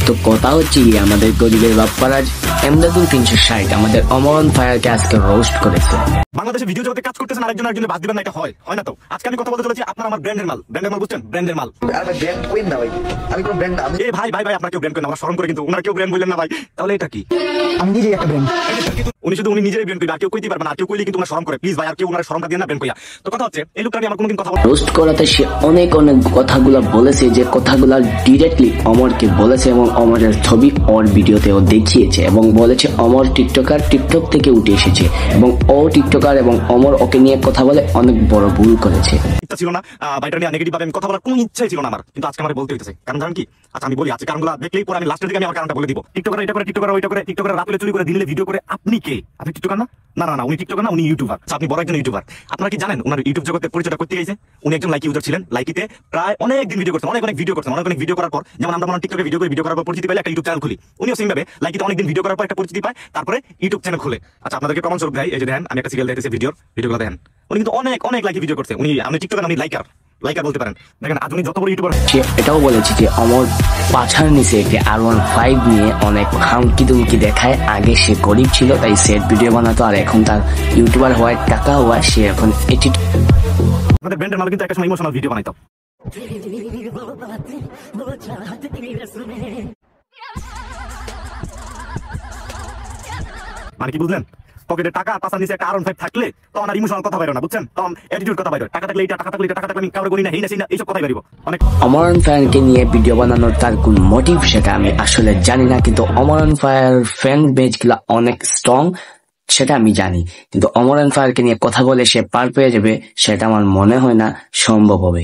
তো কথা হচ্ছে কি, আমাদের গরিবের বাপ্পারাজ এমদাদুল 360 আমাদের অমরন ফায়ারকে আজকে রোস্ট করেছে। বাংলাদেশে ভিডিও জগতে কাজ করতেছেন আরেকজনের বাদ দিবেন না, এটা হয় না। তো আজকে আমি কথা বলতে চলেছি আপনার আমার ব্র্যান্ডের মাল বুঝছেন, ব্র্যান্ডের মাল। আমি কোনো ব্র্যান্ড না। এই ভাই আপনার কেউ ব্র্যান্ড করেন, আমার শরম করে, কিন্তু ওনার কেউ ব্র্যান্ড বললেন না ভাই, তাহলে এটা কি? আমি নিজেই একটা ব্র্যান্ড। উনি নিজেই ব্র্যান্ড করি, আর কেউ কইতে পারবে না, আর কেউ কইলে কিন্তু ওনার শরম করে। প্লিজ ভাই, আর কেউ ওনার শরমটা দিয়ে না ব্র্যান্ড কইয়া। তো কথা হচ্ছে এই লোকটা নিয়ে আমার কোনোদিন কথা বলা। রোস্ট করাতে সে অনেক কথাগুলো বলেছে, যে কথাগুলো ডিরেক্টলি অমরকে বলেছে এবং অমরের ছবি ওর ভিডিওতেও দেখিয়েছে এবং বলেছে অমর টিকটকার, টিকটক থেকে উঠে এসেছে এবং ও টিকটকার এবং অমর ওকে নিয়ে কথা বলে অনেক বড় ভুল করেছে। ইচ্ছা ছিল না বাইটা নিয়ে নেগেটিভ ভাবে আমি কথা বলার কোনো ইচ্ছাই ছিল না আমার, কিন্তু আজকে আমার বলতে হইতেছে। কারণ জানেন কি? আচ্ছা আমি বলি, আজকে কারণগুলো দেখলেই পরে আমি লাস্টের দিকে আমি আমার কারণটা বলে দিব। টিকটকার এটা করে, টিকটকার ওইটা করে, টিকটকার রাতে চুরি করে দিলে ভিডিও করে। আপনি কে? আপনি টিকটকার না? না, উনি টিকটকার না, উনি ইউটিউবার। আপনি বড় একজন ইউটিউবার। আপনারা কি জানেন ওনার ইউটিউব জগতের পরিচয়টা করতে গেছে? উনি একজন লাইকি ইউজার ছিলেন। লাইকিতে প্রায় অনেক দিন ভিডিও করছেন, অনেক ভিডিও করছেন। অনেক ভিডিও করার পর, যেমন আমরা মনে টিকটকে ভিডিও করার পর পরিচিতি পাইলে একটা ইউটিউব চ্যানেল খুলি, উনিও সেম ভাবে লাইকিতে অনেকদিন ভিডিও করার পর একটা পরিচিতি পায়, তারপরে ইউটিউব চ্যানেল খুলে। আচ্ছা আপনাদেরকে প্রমাণ স্বরূপ দেয়, এই যে দেখেন আমি একটা সিরিয়াল দেখতেছি, ভিডিওগুলো দেখেন। উনি কিন্তু অনেক লাইকি ভিডিও করছে। আমি টিকটকার, আমি লাইকার বলতে পারেন। দেখেন আজ উনি যত বড় ইউটিউবার। সে এটাও বলেছে যে অমর পাছার নিচে একটি R15 নিয়ে অনেক হামকি দুমকি দেখায়। আগে সে গরিব ছিল তাই সেট ভিডিও বানাতো, আর এখন তার ইউটিউবার হওয়ার টাকা হওয়া সে এখন এডিট। আমাদের ব্র্যান্ডের মাল কিন্তু একটা সময় ইমোশনাল ভিডিও বানাইতো। মানে কি বুঝলেন? পকেটে টাকা, পাশার নিচে একটা R15 থাকলে তখন আর ইমোশনাল কথা বাইরো না, বুঝছেন? তখন অ্যাটিটিউড কথা বাইরো। টাকা থাকলে এটা, টাকা থাকলে এটা, টাকা থাকলে আমি কাউরে গনি না, এই না এইসব কথাই বাইরো। অনেক অমরন ফায়ারকে নিয়ে ভিডিও বানানোর তার কোন মোটিভ সেটা আমি আসলে জানি না, কিন্তু অমরন ফায়ার ফ্যান বেজ গুলা অনেক স্ট্রং সেটা আমি জানি, কিন্তু অমরন ফায়ারকে নিয়ে কথা বলে সে পার পেয়ে যাবে সেটা আমার মনে হয় না সম্ভব হবে।